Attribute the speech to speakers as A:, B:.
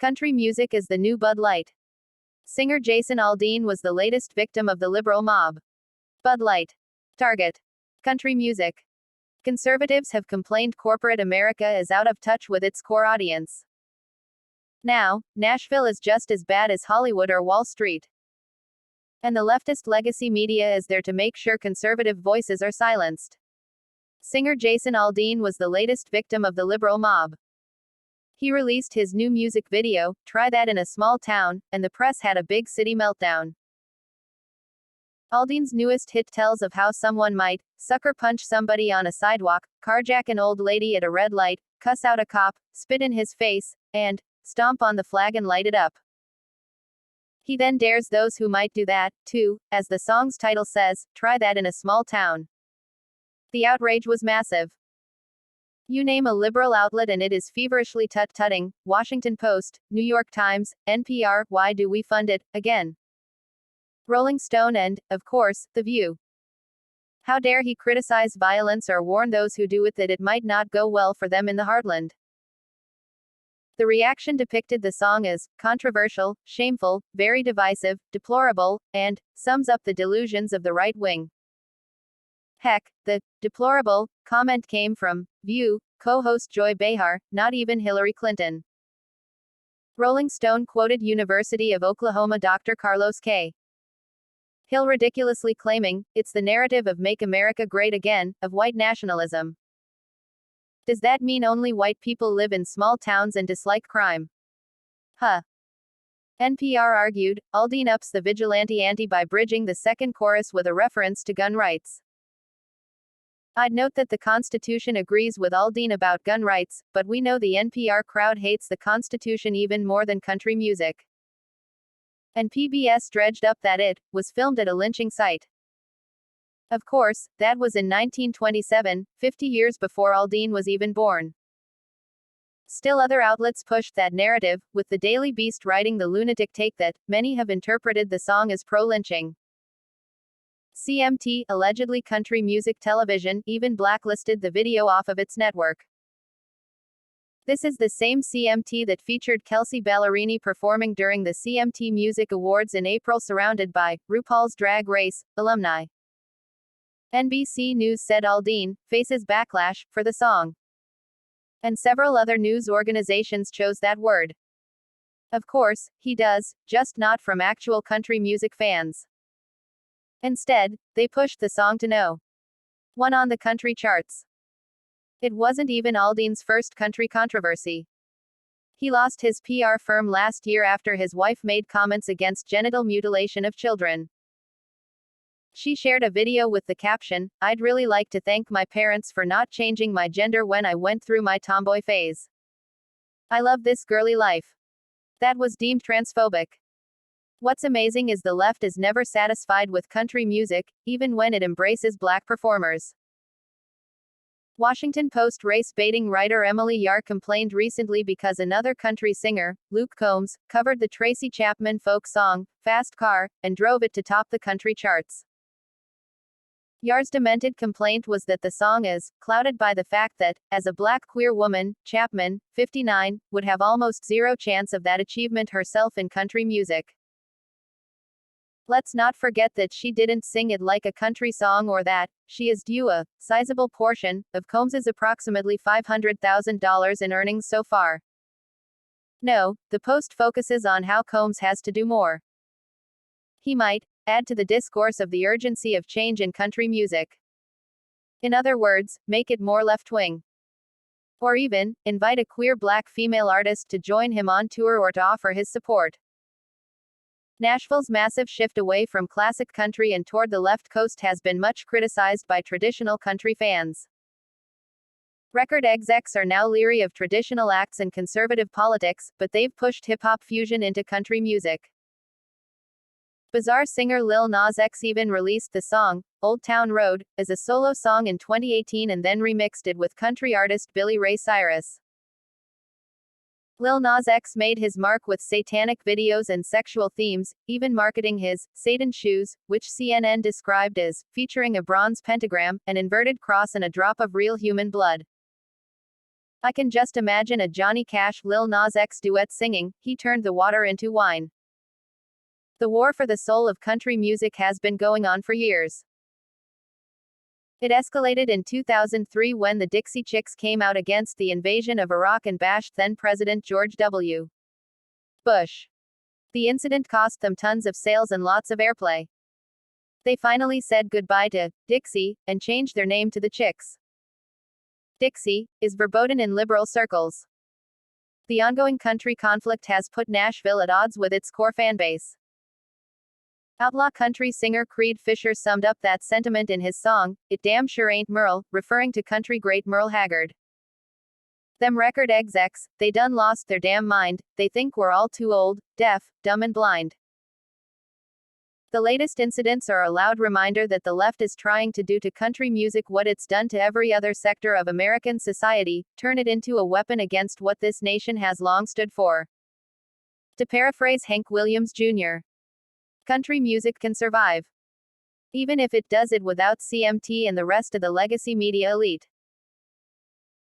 A: Country music is the new Bud Light. Singer Jason Aldean was the latest victim of the liberal mob. Bud Light. Target. Country music. Conservatives have complained corporate America is out of touch with its core audience. Now, Nashville is just as bad as Hollywood or Wall Street. And the leftist legacy media is there to make sure conservative voices are silenced. Singer Jason Aldean was the latest victim of the liberal mob. He released his new music video, Try That in a Small Town, and the press had a big city meltdown. Aldean's newest hit tells of how someone might sucker punch somebody on a sidewalk, carjack an old lady at a red light, cuss out a cop, spit in his face, and stomp on the flag and light it up. He then dares those who might do that, too, as the song's title says, Try That in a Small Town. The outrage was massive. You name a liberal outlet and it is feverishly tut-tutting, Washington Post, New York Times, NPR, Why Do We Fund It, again. Rolling Stone and, of course, The View. How dare he criticize violence or warn those who do it that it might not go well for them in the heartland. The reaction depicted the song as controversial, shameful, very divisive, deplorable, and sums up the delusions of the right wing. Heck, the deplorable comment came from View co-host Joy Behar, not even Hillary Clinton. Rolling Stone quoted University of Oklahoma Dr. Carlos K. Hill ridiculously claiming, it's the narrative of Make America Great Again, of white nationalism. Does that mean only white people live in small towns and dislike crime? Huh. NPR argued, Aldean ups the vigilante ante by bridging the second chorus with a reference to gun rights. I'd note that the Constitution agrees with Aldean about gun rights, but we know the NPR crowd hates the Constitution even more than country music. And PBS dredged up that it was filmed at a lynching site. Of course, that was in 1927, 50 years before Aldean was even born. Still other outlets pushed that narrative, with the Daily Beast writing the lunatic take that many have interpreted the song as pro-lynching. CMT, allegedly country music television, even blacklisted the video off of its network. This is the same CMT that featured Kelsea Ballerini performing during the CMT Music Awards in April surrounded by RuPaul's Drag Race alumni. NBC News said Aldean faces backlash for the song. And several other news organizations chose that word. Of course, he does, just not from actual country music fans. Instead, they pushed the song to no. 1 on the country charts. It wasn't even Aldean's first country controversy. He lost his PR firm last year after his wife made comments against genital mutilation of children. She shared a video with the caption, I'd really like to thank my parents for not changing my gender when I went through my tomboy phase. I love this girly life. That was deemed transphobic. What's amazing is the left is never satisfied with country music, even when it embraces black performers. Washington Post race-baiting writer Emily Yar complained recently because another country singer, Luke Combs, covered the Tracy Chapman folk song, Fast Car, and drove it to top the country charts. Yar's demented complaint was that the song is clouded by the fact that, as a black queer woman, Chapman, 59, would have almost zero chance of that achievement herself in country music. Let's not forget that she didn't sing it like a country song or that she is due a sizable portion of Combs's approximately $500,000 in earnings so far. No, the Post focuses on how Combs has to do more. He might add to the discourse of the urgency of change in country music. In other words, make it more left-wing. Or even invite a queer black female artist to join him on tour or to offer his support. Nashville's massive shift away from classic country and toward the left coast has been much criticized by traditional country fans. Record execs are now leery of traditional acts and conservative politics, but they've pushed hip-hop fusion into country music. Bizarre singer Lil Nas X even released the song, Old Town Road, as a solo song in 2018 and then remixed it with country artist Billy Ray Cyrus. Lil Nas X made his mark with satanic videos and sexual themes, even marketing his Satan shoes, which CNN described as featuring a bronze pentagram, an inverted cross and a drop of real human blood. I can just imagine a Johnny Cash Lil Nas X duet singing, "He turned the water into wine." The war for the soul of country music has been going on for years. It escalated in 2003 when the Dixie Chicks came out against the invasion of Iraq and bashed then-President George W. Bush. The incident cost them tons of sales and lots of airplay. They finally said goodbye to Dixie and changed their name to the Chicks. Dixie is verboten in liberal circles. The ongoing country conflict has put Nashville at odds with its core fanbase. Outlaw country singer Creed Fisher summed up that sentiment in his song, "It Damn Sure Ain't Merle," referring to country great Merle Haggard. "Them record execs, they done lost their damn mind, they think we're all too old, deaf, dumb and blind." The latest incidents are a loud reminder that the left is trying to do to country music what it's done to every other sector of American society, turn it into a weapon against what this nation has long stood for. To paraphrase Hank Williams Jr., country music can survive, even if it does it without CMT and the rest of the legacy media elite.